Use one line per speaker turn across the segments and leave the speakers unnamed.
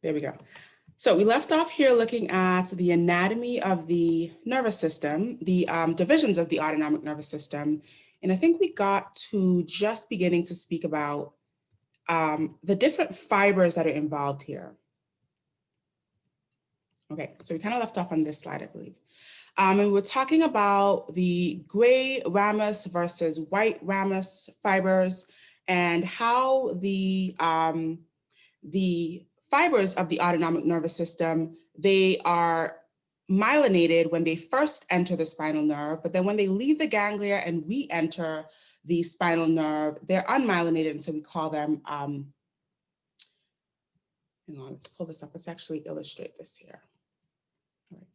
There we go. So we left off here looking at the anatomy of the nervous system, the divisions of the autonomic nervous system. And I think we got to just beginning to speak about the different fibers that are involved here. Okay, so we kind of left off on this slide, I believe. And we're talking about the gray ramus versus white ramus fibers and how the fibers of the autonomic nervous system, they are myelinated when they first enter the spinal nerve, but then when they leave the ganglia and re-enter the spinal nerve, they're unmyelinated until we call them, hang on, let's pull this up. Let's actually illustrate this here. All right.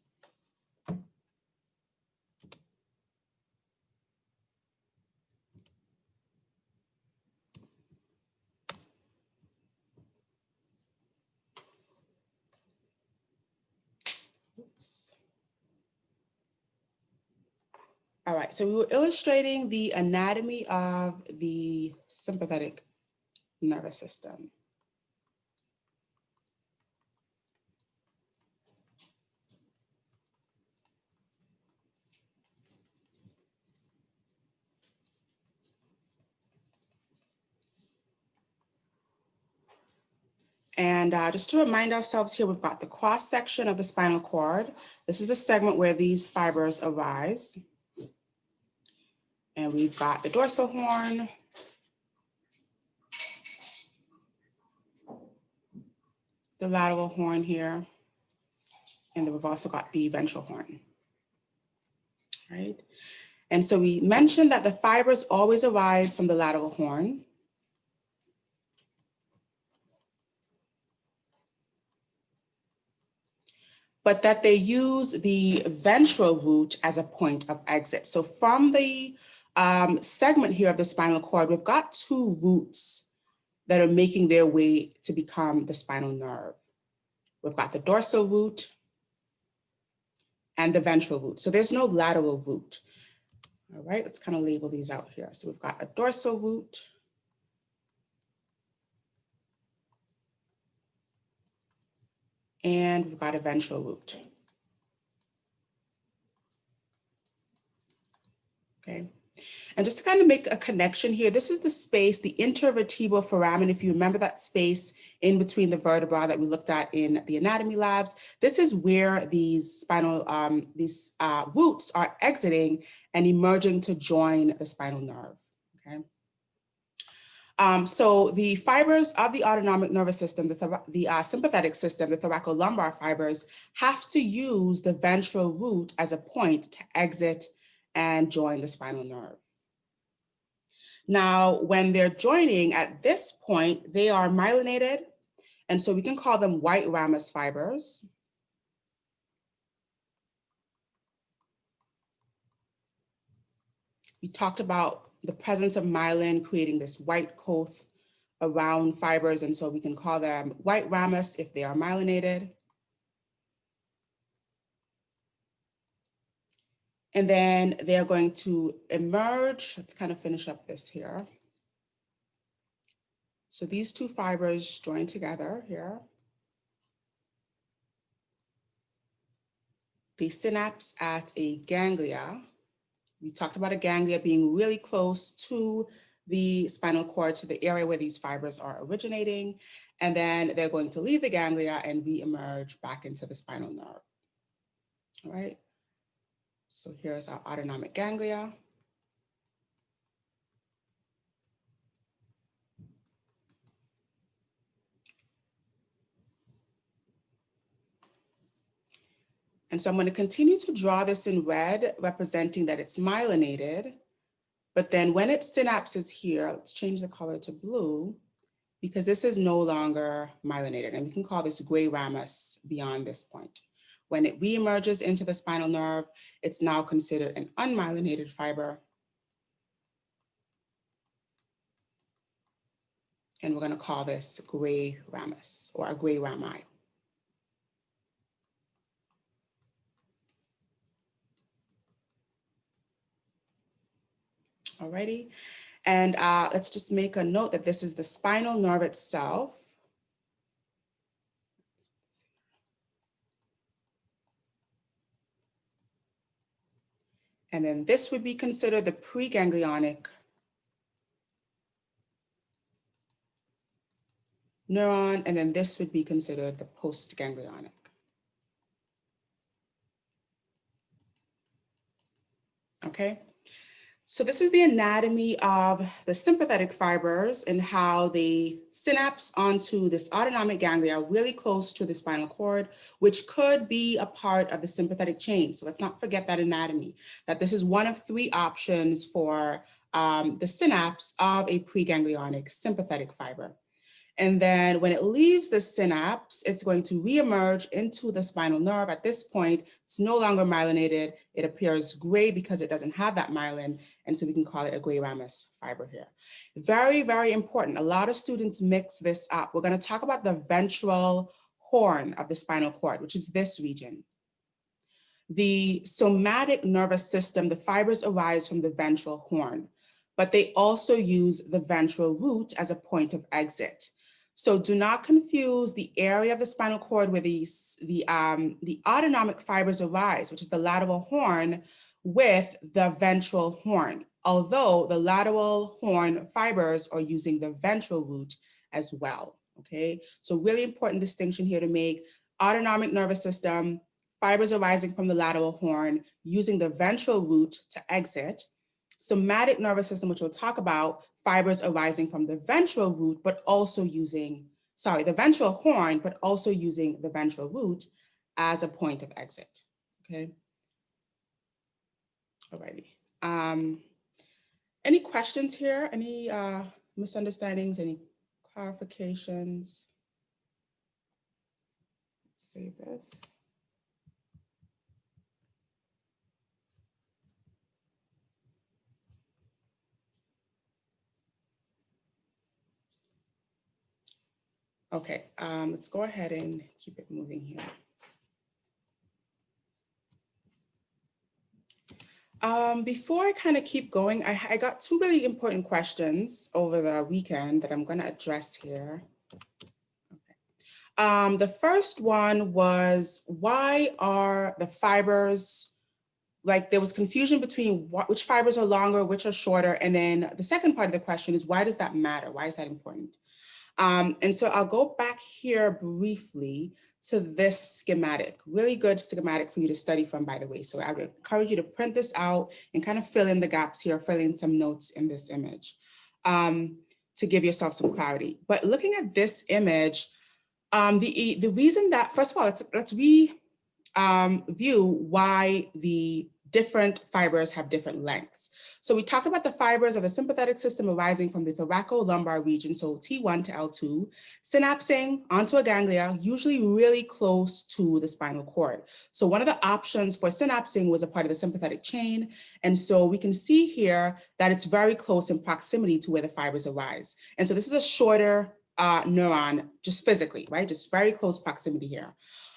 Oops. All right, so we were illustrating the anatomy of the sympathetic nervous system. And just to remind ourselves here, we've got the cross section of the spinal cord. This is the segment where these fibers arise. And we've got the dorsal horn, the lateral horn here, and then we've also got the ventral horn, right? And so we mentioned that the fibers always arise from the lateral horn. But that they use the ventral root as a point of exit. So from the segment here of the spinal cord, we've got two roots that are making their way to become the spinal nerve. We've got the dorsal root and the ventral root. So there's no lateral root. All right, let's kind of label these out here. So we've got a dorsal root, and we've got a ventral root. Okay. And just to kind of make a connection here, this is the space, the intervertebral foramen. If you remember that space in between the vertebra that we looked at in the anatomy labs, this is where these spinal, roots are exiting and emerging to join the spinal nerve, okay? So the fibers of the autonomic nervous system, the sympathetic system, the thoracolumbar fibers, have to use the ventral root as a point to exit and join the spinal nerve. Now, when they're joining at this point, they are myelinated, and so we can call them white ramus fibers. We talked about the presence of myelin creating this white coat around fibers, and so we can call them white ramus if they are myelinated. And then they're going to emerge. Let's kind of finish up this here. So these two fibers join together here. They synapse at a ganglia. We talked about a ganglia being really close to the spinal cord, to the area where these fibers are originating. And then they're going to leave the ganglia and re-emerge back into the spinal nerve. All right. So here's our autonomic ganglia. And so I'm going to continue to draw this in red, representing that it's myelinated. But then when it synapses here, let's change the color to blue, because this is no longer myelinated. And we can call this gray ramus beyond this point. When it reemerges into the spinal nerve, it's now considered an unmyelinated fiber. And we're going to call this gray ramus or a gray rami. Alrighty, and let's just make a note that this is the spinal nerve itself. And then this would be considered the preganglionic neuron, and then this would be considered the postganglionic. Okay, so this is the anatomy of the sympathetic fibers and how they synapse onto this autonomic ganglia really close to the spinal cord, which could be a part of the sympathetic chain. So let's not forget that anatomy, that this is one of three options for the synapse of a preganglionic sympathetic fiber. And then when it leaves the synapse, it's going to reemerge into the spinal nerve. At this point, it's no longer myelinated. It appears gray because it doesn't have that myelin. And so we can call it a gray ramus fiber here. Very, very important. A lot of students mix this up. We're going to talk about the ventral horn of the spinal cord, which is this region. The somatic nervous system, the fibers arise from the ventral horn, but they also use the ventral root as a point of exit. So do not confuse the area of the spinal cord where the autonomic fibers arise, which is the lateral horn, with the ventral horn, although the lateral horn fibers are using the ventral root as well, okay? So really important distinction here to make. Autonomic nervous system, fibers arising from the lateral horn, using the ventral root to exit. Somatic nervous system, which we'll talk about, fibers arising from the ventral root, but also using, the ventral horn, but also using the ventral root as a point of exit, okay? Alrighty. Any questions here? Any misunderstandings, any clarifications? Let's save this. Okay, let's go ahead and keep it moving here. Before I kind of keep going, I got two really important questions over the weekend that I'm going to address here. Okay. The first one was, why are the fibers, like there was confusion between which fibers are longer, which are shorter. And then the second part of the question is, why does that matter? Why is that important? And so I'll go back here briefly to this schematic, really good schematic for you to study from, by the way. So I would encourage you to print this out and kind of fill in the gaps here, fill in some notes in this image to give yourself some clarity. But looking at this image, the reason that, first of all, let's review why the different fibers have different lengths. So we talked about the fibers of the sympathetic system arising from the thoracolumbar region, so T1 to L2, synapsing onto a ganglia, usually really close to the spinal cord. So one of the options for synapsing was a part of the sympathetic chain. And so we can see here that it's very close in proximity to where the fibers arise. And so this is a shorter neuron, just physically, right? Just very close proximity here.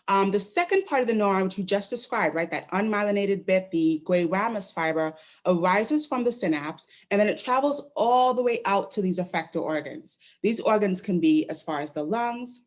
The second part of the neuron, which we just described, right, that unmyelinated bit, the gray ramus fiber, arises from the synapse, and then it travels all the way out to these effector organs. These organs can be as far as the lungs,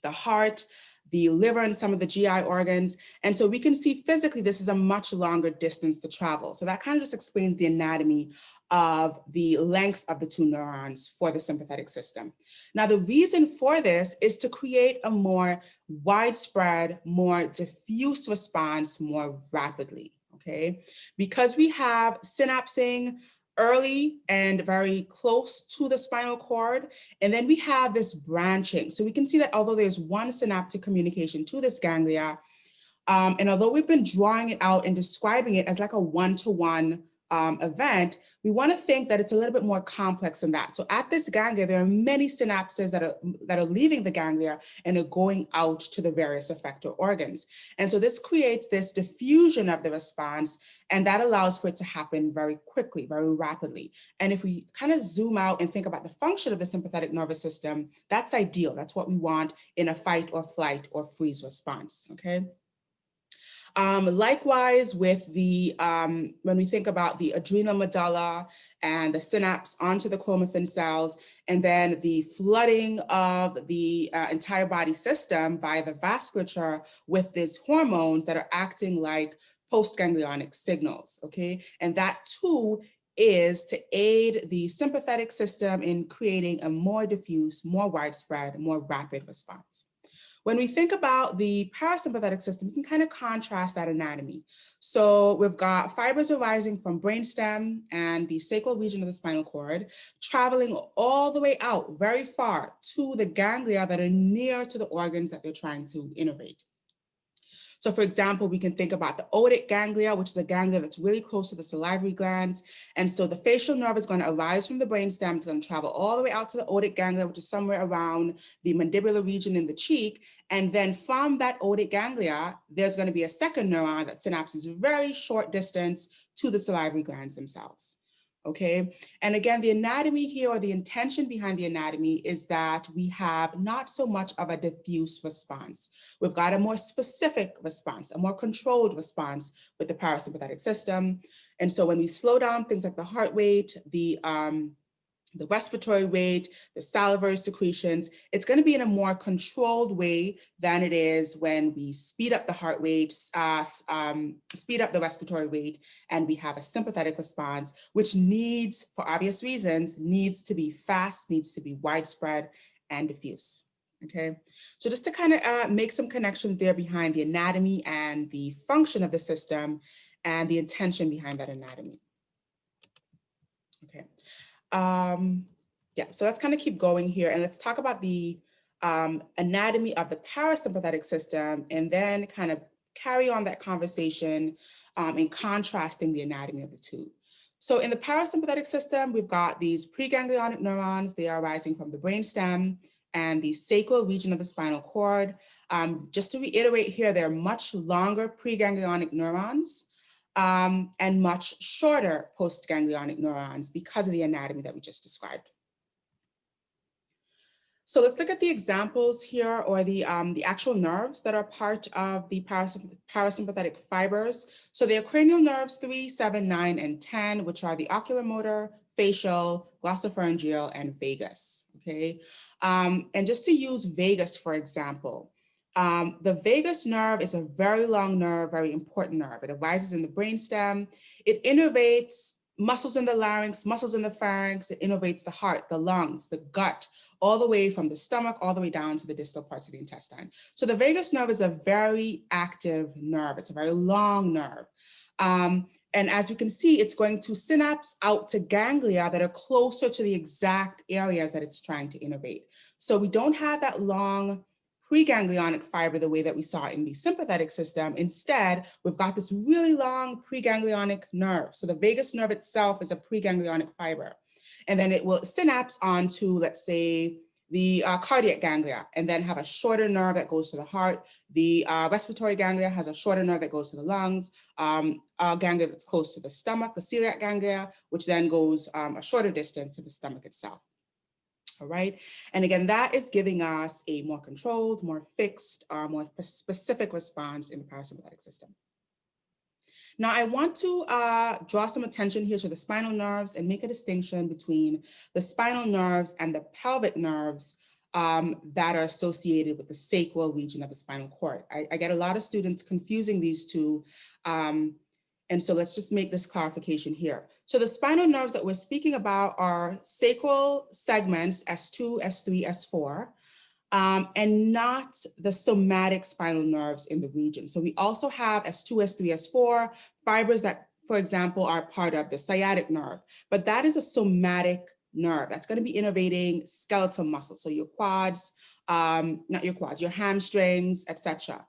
the heart, the liver, and some of the GI organs. And so we can see physically this is a much longer distance to travel. So that kind of just explains the anatomy of the length of the two neurons for the sympathetic system. Now, the reason for this is to create a more widespread, more diffuse response more rapidly, okay? Because we have synapsing early and very close to the spinal cord. And then we have this branching. So we can see that although there's one synaptic communication to this ganglia, and although we've been drawing it out and describing it as like a one-to-one event, we want to think that it's a little bit more complex than that. So at this ganglia, there are many synapses that are leaving the ganglia and are going out to the various effector organs. And so this creates this diffusion of the response, and that allows for it to happen very quickly, very rapidly. And if we kind of zoom out and think about the function of the sympathetic nervous system, that's ideal. That's what we want in a fight or flight or freeze response, okay? Likewise with the, when we think about the adrenal medulla and the synapse onto the chromaffin cells, and then the flooding of the entire body system via the vasculature with these hormones that are acting like postganglionic signals, okay? And that too is to aid the sympathetic system in creating a more diffuse, more widespread, more rapid response. When we think about the parasympathetic system, we can kind of contrast that anatomy. So we've got fibers arising from brainstem and the sacral region of the spinal cord, traveling all the way out very far to the ganglia that are near to the organs that they're trying to innervate. So for example, we can think about the otic ganglia, which is a ganglia that's really close to the salivary glands. And so the facial nerve is going to arise from the brainstem. It's going to travel all the way out to the otic ganglia, which is somewhere around the mandibular region in the cheek. And then from that otic ganglia, there's going to be a second neuron that synapses very short distance to the salivary glands themselves. Okay, and again, the anatomy here, or the intention behind the anatomy, is that we have not so much of a diffuse response. We've got a more specific response, a more controlled response with the parasympathetic system. And so when we slow down things like the heart rate, the respiratory rate, the salivary secretions, it's going to be in a more controlled way than it is when we speed up the heart rate, speed up the respiratory rate, and we have a sympathetic response, which needs, for obvious reasons, needs to be fast, needs to be widespread and diffuse. Okay, so just to kind of make some connections there behind the anatomy and the function of the system and the intention behind that anatomy. Okay. Yeah, so let's kind of keep going here, and let's talk about the anatomy of the parasympathetic system, and then kind of carry on that conversation in contrasting the anatomy of the two. So in the parasympathetic system, we've got these preganglionic neurons. They are arising from the brainstem and the sacral region of the spinal cord. Just to reiterate here, they're much longer preganglionic neurons and much shorter postganglionic neurons because of the anatomy that we just described. So let's look at the examples here, or the actual nerves that are part of the parasympathetic fibers. So they are cranial nerves 3, 7, 9, and 10, which are the oculomotor, facial, glossopharyngeal, and vagus, okay? And just to use vagus, for example, the vagus nerve is a very long nerve, very important nerve. It arises in the brainstem. It innervates muscles in the larynx, muscles in the pharynx. It innervates the heart, the lungs, the gut, all the way from the stomach, all the way down to the distal parts of the intestine. So the vagus nerve is a very active nerve. It's a very long nerve. And as we can see, it's going to synapse out to ganglia that are closer to the exact areas that it's trying to innervate. So we don't have that long preganglionic fiber the way that we saw in the sympathetic system. Instead, we've got this really long preganglionic nerve. So the vagus nerve itself is a preganglionic fiber. And then it will synapse onto, let's say, the cardiac ganglia, and then have a shorter nerve that goes to the heart. The respiratory ganglia has a shorter nerve that goes to the lungs, a ganglia that's close to the stomach, the celiac ganglia, which then goes a shorter distance to the stomach itself. All right, and again, that is giving us a more controlled, more fixed, more specific response in the parasympathetic system. Now, I want to draw some attention here to the spinal nerves and make a distinction between the spinal nerves and the pelvic nerves that are associated with the sacral region of the spinal cord. I get a lot of students confusing these two. And so let's just make this clarification here. So the spinal nerves that we're speaking about are sacral segments, S2, S3, S4. And not the somatic spinal nerves in the region. So we also have S2, S3, S4 fibers that, for example, are part of the sciatic nerve, but that is a somatic nerve that's going to be innervating skeletal muscles. So your quads, not your quads, your hamstrings, etc.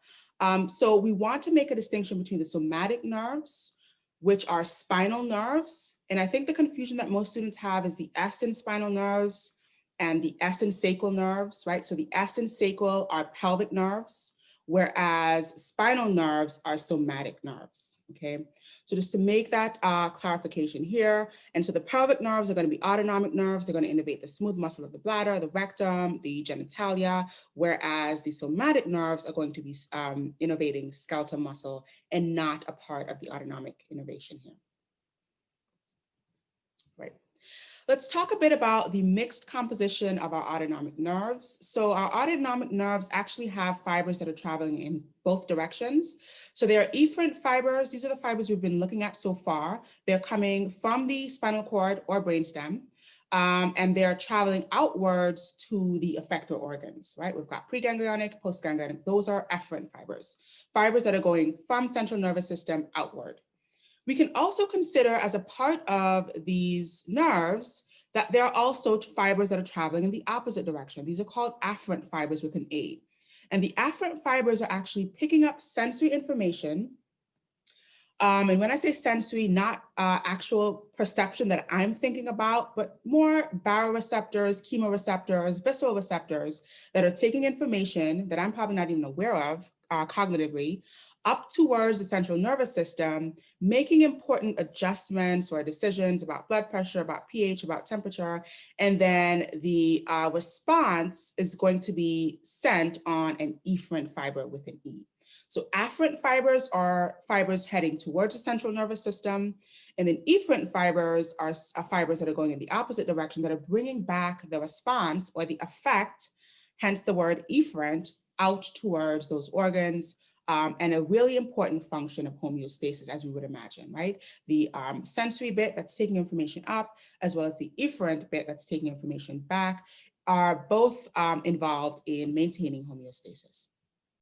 So we want to make a distinction between the somatic nerves, which are spinal nerves. And I think the confusion that most students have is the S in spinal nerves and the S and sacral nerves, right? So the S and sacral are pelvic nerves, whereas spinal nerves are somatic nerves, okay? So just to make that clarification here, and so the pelvic nerves are gonna be autonomic nerves. They're gonna innervate the smooth muscle of the bladder, the rectum, the genitalia, whereas the somatic nerves are going to be innervating skeletal muscle and not a part of the autonomic innervation here, right? Let's talk a bit about the mixed composition of our autonomic nerves. So our autonomic nerves actually have fibers that are traveling in both directions. So there are efferent fibers. These are the fibers we've been looking at so far. They're coming from the spinal cord or brainstem, and they're traveling outwards to the effector organs, right? We've got preganglionic, postganglionic. Those are efferent fibers, fibers that are going from central nervous system outward. We can also consider as a part of these nerves that there are also fibers that are traveling in the opposite direction. These are called afferent fibers with an A. And the afferent fibers are actually picking up sensory information. And when I say sensory, not actual perception that I'm thinking about, but more baroreceptors, chemoreceptors, visceral receptors that are taking information that I'm probably not even aware of cognitively up towards the central nervous system, making important adjustments or decisions about blood pressure, about pH, about temperature, and then the response is going to be sent on an efferent fiber with an E. So afferent fibers are fibers heading towards the central nervous system, and then efferent fibers are fibers that are going in the opposite direction that are bringing back the response or the effect, hence the word efferent, out towards those organs, and a really important function of homeostasis, as we would imagine, right? The sensory bit that's taking information up, as well as the efferent bit that's taking information back, are both involved in maintaining homeostasis.